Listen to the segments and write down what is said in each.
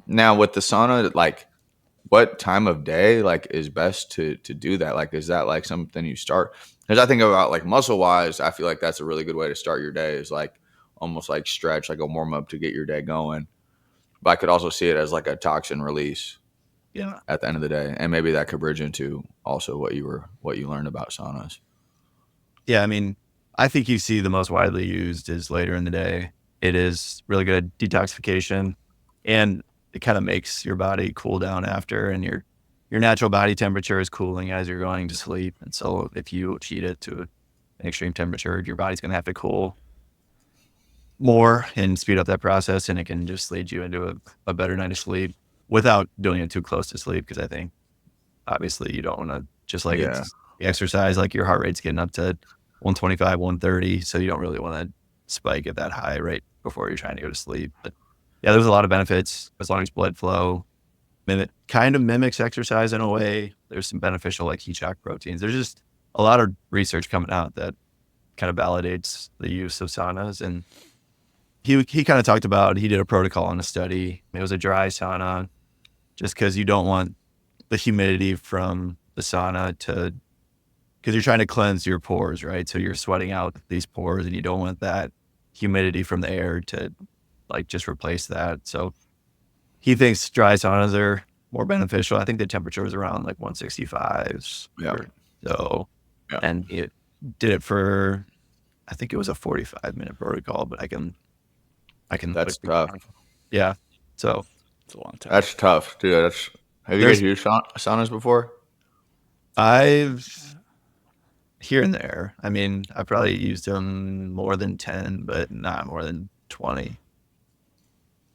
Now with the sauna, like what time of day like is best to do that? Like, is that like something you start? Because I think about like muscle wise, I feel like that's a really good way to start your day. Is like almost like stretch, like a warm up to get your day going. But I could also see it as like a toxin release Yeah. at the end of the day, and maybe that could bridge into also what you learned about saunas. Yeah. I mean, I think you see the most widely used is later in the day. It is really good detoxification, and it kind of makes your body cool down after, and your natural body temperature is cooling as you're going to sleep. And so if you heat it to an extreme temperature, your body's going to have to cool more and speed up that process, and it can just lead you into a better night of sleep without doing it too close to sleep. Because I think obviously you don't want to just like Yeah, it's exercise, like your heart rate's getting up to 125, 130. So you don't really want to spike at that high right before you're trying to go to sleep. But yeah, there's a lot of benefits as long as blood flow kind of mimics exercise in a way. There's some beneficial like heat shock proteins. There's just a lot of research coming out that kind of validates the use of saunas. And he kind of talked about, he did a protocol on a study. It was a dry sauna just because you don't want the humidity from the sauna because you're trying to cleanse your pores, right? So you're sweating out these pores and you don't want that humidity from the air to like just replace that. So he thinks dry saunas are more beneficial. I think the temperature was around like 165s yeah, or so. yeah. And it did it for, I think it was a 45-minute protocol, but I can That's quickly, tough. yeah. So It's a long time. That's tough, dude. That's have you guys there's, used saunas before? I've here and there. I mean, I probably used them more than 10, but not more than 20.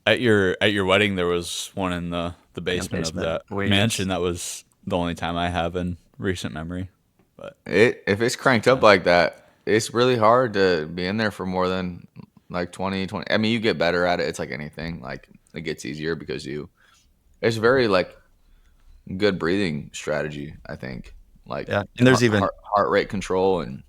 At your wedding, there was one in the In the basement of basement. that We mansion. That was the only time I have in recent memory. But If it's cranked up like that, it's really hard to be in there for more than like 20. I mean, you get better at it. It's like anything. Like it gets easier because it's very like good breathing strategy, I think. Like Yeah. And there's even, heart rate control and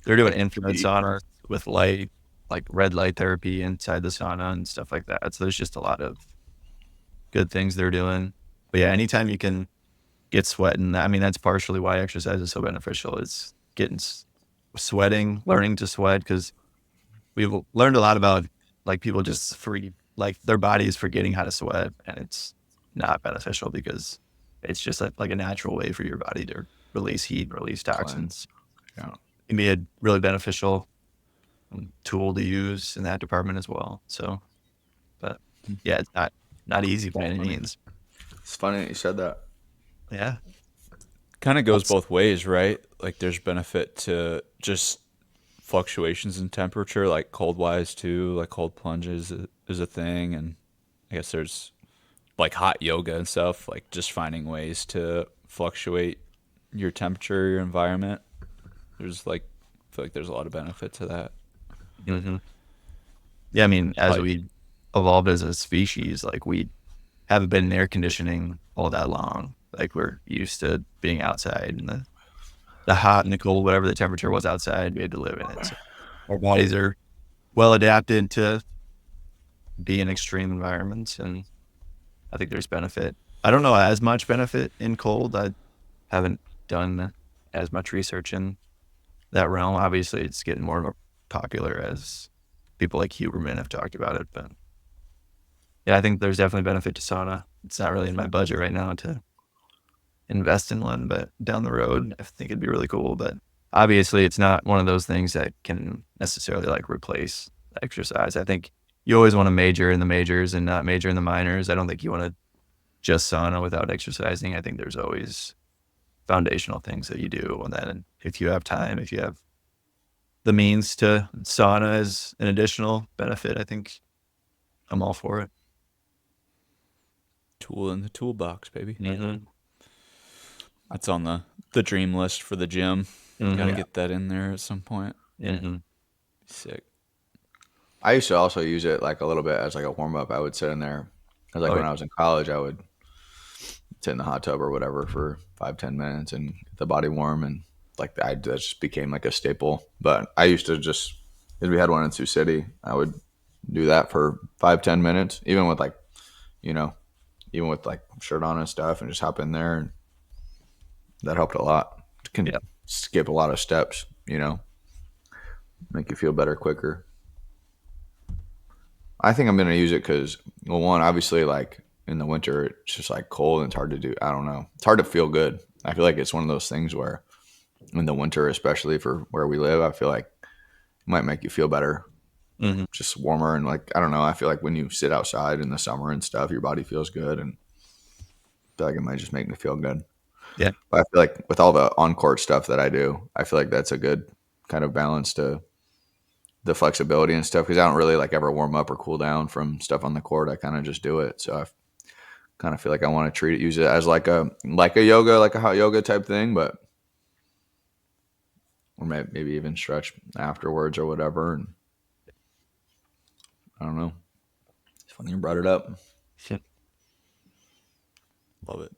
they're doing like infrared sauna with light, like red light therapy inside the sauna and stuff like that. So there's just a lot of good things they're doing. But yeah, anytime you can get sweating, I mean, that's partially why exercise is so beneficial. It's getting sweating, learning to sweat, because we've learned a lot about like people just like their body is forgetting how to sweat, and it's not beneficial because it's just like a natural way for your body to release heat, release cleanse. toxins. Yeah. It can be a really beneficial tool to use in that department as well. So, but yeah, it's not easy by any means. It's funny that you said that. Yeah. kind of goes That's, both ways, right? Like there's benefit to just fluctuations in temperature, like cold wise too. Like cold plunges is a thing, and I guess there's like hot yoga and stuff. Like just finding ways to fluctuate your temperature, your environment. There's like I feel like there's a lot of benefit to that. mhm. Yeah, I mean, as Like we evolved as a species, like we haven't been in air conditioning all that long. Like we're used to being outside and the hot and the cold, whatever the temperature was outside, we had to live in it. So our bodies are well adapted to be in extreme environments, and I think there's benefit. I don't know as much benefit in cold. I haven't done as much research in that realm. Obviously, it's getting more and more popular as people like Huberman have talked about it. But yeah, I think there's definitely benefit to sauna. It's not really in my budget right now to invest in one, but down the road, I think it'd be really cool. But obviously, it's not one of those things that can necessarily like replace exercise. I think you always want to major in the majors and not major in the minors. I don't think you want to just sauna without exercising. I think there's always foundational things that you do. And then if you have time, if you have the means to sauna as an additional benefit, I think I'm all for it. tool in the toolbox, baby. Mm-hmm. That's on the dream list for the gym. Mm-hmm. Got to get that in there at some point. Mm-hmm. Sick. I used to also use it like a little bit as like a warm up. I would sit in there. Cause like Oh, when I was in college, I would sit in the hot tub or whatever for 5-10 minutes and get the body warm, and like that just became like a staple. But I used to just, because we had one in Sioux City, I would do that for 5-10 minutes, even with like you know, even with like shirt on and stuff, and just hop in there, and that helped a lot. Can Yeah. skip a lot of steps, make you feel better quicker. I think I'm gonna use it because, well, one, obviously, like in the winter, it's just like cold and it's hard to do. I don't know. It's hard to feel good. I feel like it's one of those things where in the winter, especially for where we live, I feel like it might make you feel better, Mm-hmm. just warmer, and like I don't know. I feel like when you sit outside in the summer and stuff, your body feels good, and I feel like it might just make me feel good. Yeah. But I feel like with all the on court stuff that I do, I feel like that's a good kind of balance to the flexibility and stuff, because I don't really like ever warm up or cool down from stuff on the court. I kind of just do it. So I kind of feel like I want to use it as like a yoga, like a hot yoga type thing, but or maybe even stretch afterwards or whatever. And I don't know. It's funny you brought it up. Shit. Love it.